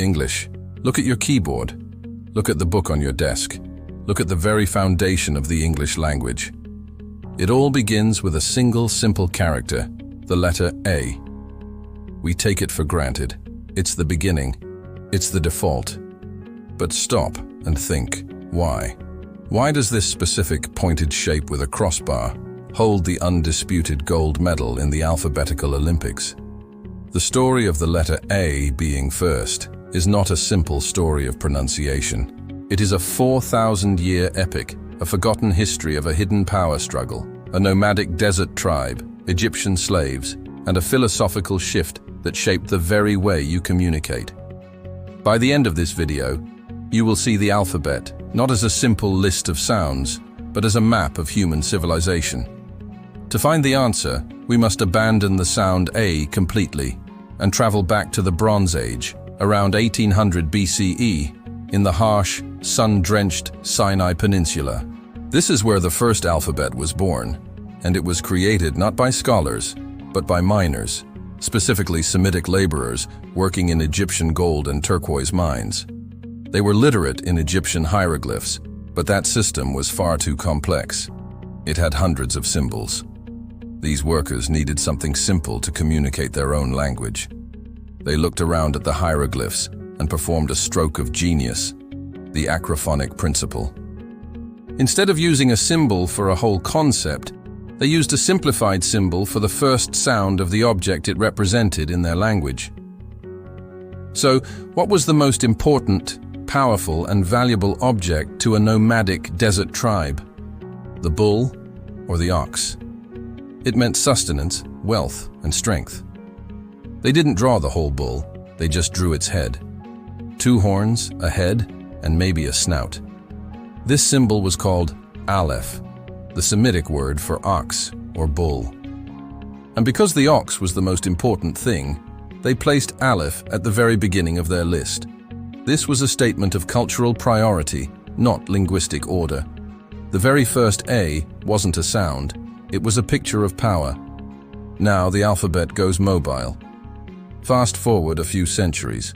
English. Look at your keyboard. Look at the book on your desk. Look at the very foundation of the English language. It all begins with a single simple character, the letter A. We take it for granted. It's the beginning. It's the default. But stop and think, why? Why does this specific pointed shape with a crossbar hold the undisputed gold medal in the alphabetical Olympics? The story of the letter A being first is not a simple story of pronunciation. It is a 4,000-year epic, a forgotten history of a hidden power struggle, a nomadic desert tribe, Egyptian slaves, and a philosophical shift that shaped the very way you communicate. By the end of this video, you will see the alphabet not as a simple list of sounds, but as a map of human civilization. To find the answer, we must abandon the sound A completely and travel back to the Bronze Age, around 1800 BCE, in the harsh, sun-drenched Sinai Peninsula. This is where the first alphabet was born, and it was created not by scholars, but by miners, specifically Semitic laborers working in Egyptian gold and turquoise mines. They were literate in Egyptian hieroglyphs, but that system was far too complex. It had hundreds of symbols. These workers needed something simple to communicate their own language. They looked around at the hieroglyphs and performed a stroke of genius, the acrophonic principle. Instead of using a symbol for a whole concept, they used a simplified symbol for the first sound of the object it represented in their language. So, what was the most important, powerful, and valuable object to a nomadic desert tribe? The bull or the ox? It meant sustenance, wealth, and strength. They didn't draw the whole bull, they just drew its head. 2 horns, a head, and maybe a snout. This symbol was called Aleph, the Semitic word for ox or bull. And because the ox was the most important thing, they placed Aleph at the very beginning of their list. This was a statement of cultural priority, not linguistic order. The very first A wasn't a sound, it was a picture of power. Now the alphabet goes mobile. Fast forward a few centuries.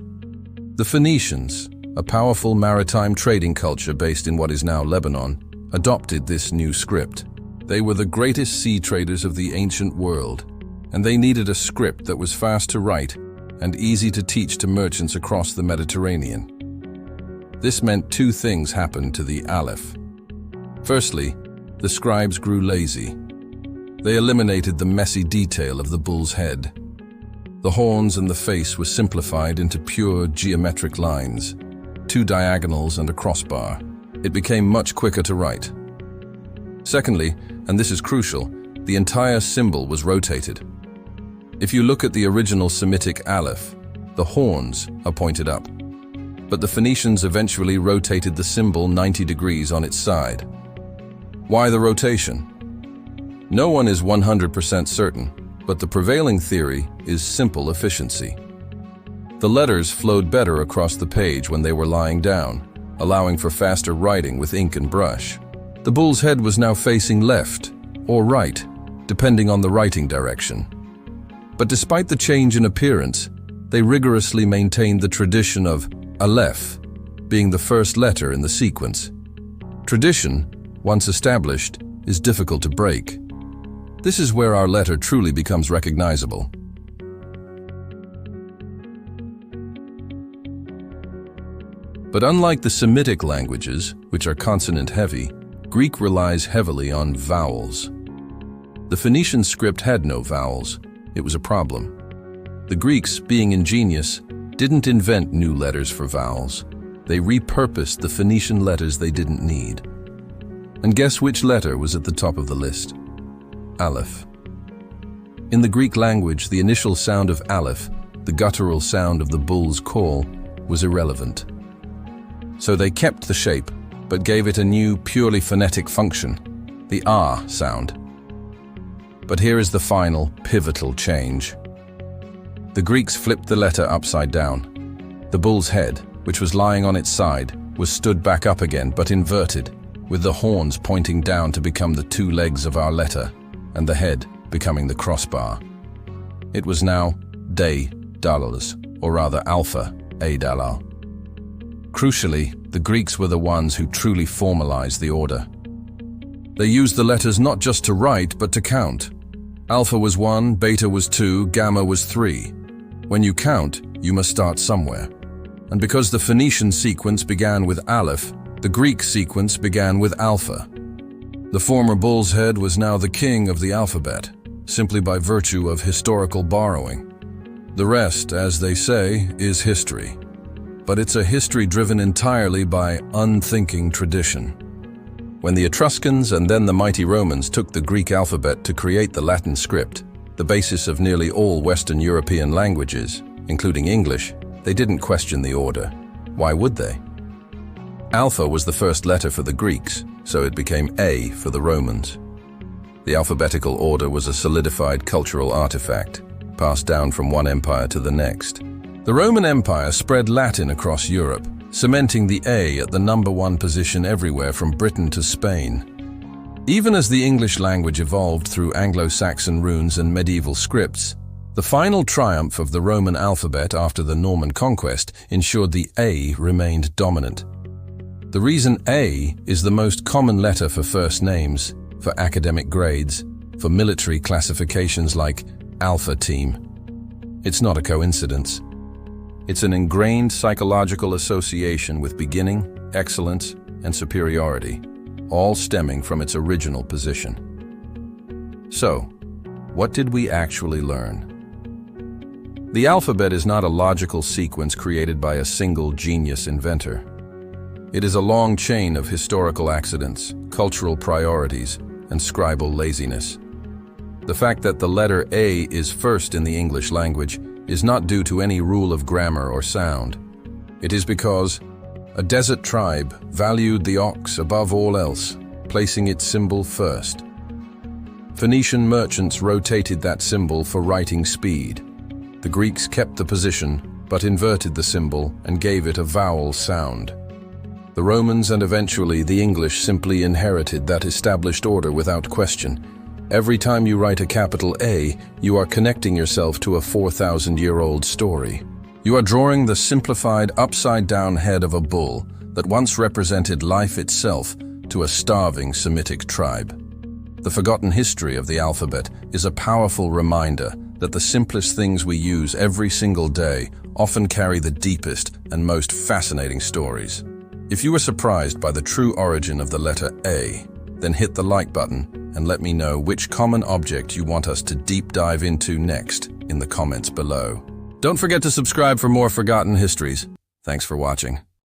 The Phoenicians, a powerful maritime trading culture based in what is now Lebanon, adopted this new script. They were the greatest sea traders of the ancient world, and they needed a script that was fast to write and easy to teach to merchants across the Mediterranean. This meant 2 things happened to the Aleph. Firstly, the scribes grew lazy. They eliminated the messy detail of the bull's head. The horns and the face were simplified into pure geometric lines, 2 diagonals and a crossbar. It became much quicker to write. Secondly, and this is crucial, the entire symbol was rotated. If you look at the original Semitic Aleph, the horns are pointed up. But the Phoenicians eventually rotated the symbol 90 degrees on its side. Why the rotation? No one is 100% certain, but the prevailing theory is simple efficiency. The letters flowed better across the page when they were lying down, allowing for faster writing with ink and brush. The bull's head was now facing left or right, depending on the writing direction. But despite the change in appearance, they rigorously maintained the tradition of Aleph being the first letter in the sequence. Tradition, once established, is difficult to break. This is where our letter truly becomes recognizable. But unlike the Semitic languages, which are consonant-heavy, Greek relies heavily on vowels. The Phoenician script had no vowels. It was a problem. The Greeks, being ingenious, didn't invent new letters for vowels. They repurposed the Phoenician letters they didn't need. And guess which letter was at the top of the list? Aleph. In the Greek language, the initial sound of Aleph, the guttural sound of the bull's call, was irrelevant. So they kept the shape, but gave it a new, purely phonetic function, the R sound. But here is the final, pivotal change. The Greeks flipped the letter upside down. The bull's head, which was lying on its side, was stood back up again, but inverted, with the horns pointing down to become the 2 legs of our letter, and the head becoming the crossbar. It was now Day, Dalas, or rather Alpha, A-Dalal. Crucially, the Greeks were the ones who truly formalized the order. They used the letters not just to write, but to count. Alpha was 1, beta was 2, gamma was 3. When you count, you must start somewhere. And because the Phoenician sequence began with Aleph, the Greek sequence began with Alpha. The former bull's head was now the king of the alphabet, simply by virtue of historical borrowing. The rest, as they say, is history. But it's a history driven entirely by unthinking tradition. When the Etruscans and then the mighty Romans took the Greek alphabet to create the Latin script, the basis of nearly all Western European languages, including English, they didn't question the order. Why would they? Alpha was the first letter for the Greeks, so it became A for the Romans. The alphabetical order was a solidified cultural artifact, passed down from one empire to the next. The Roman Empire spread Latin across Europe, cementing the A at the #1 position everywhere from Britain to Spain. Even as the English language evolved through Anglo-Saxon runes and medieval scripts, the final triumph of the Roman alphabet after the Norman conquest ensured the A remained dominant. The reason A is the most common letter for first names, for academic grades, for military classifications like Alpha Team. It's not a coincidence. It's an ingrained psychological association with beginning, excellence, and superiority, all stemming from its original position. So, what did we actually learn? The alphabet is not a logical sequence created by a single genius inventor. It is a long chain of historical accidents, cultural priorities, and scribal laziness. The fact that the letter A is first in the English language is not due to any rule of grammar or sound. It is because a desert tribe valued the ox above all else, placing its symbol first. Phoenician merchants rotated that symbol for writing speed. The Greeks kept the position, but inverted the symbol and gave it a vowel sound. The Romans and eventually the English simply inherited that established order without question. Every time you write a capital A, you are connecting yourself to a 4,000-year-old story. You are drawing the simplified, upside-down head of a bull that once represented life itself to a starving Semitic tribe. The forgotten history of the alphabet is a powerful reminder that the simplest things we use every single day often carry the deepest and most fascinating stories. If you were surprised by the true origin of the letter A, then hit the like button and let me know which common object you want us to deep dive into next in the comments below. Don't forget to subscribe for more forgotten histories. Thanks for watching.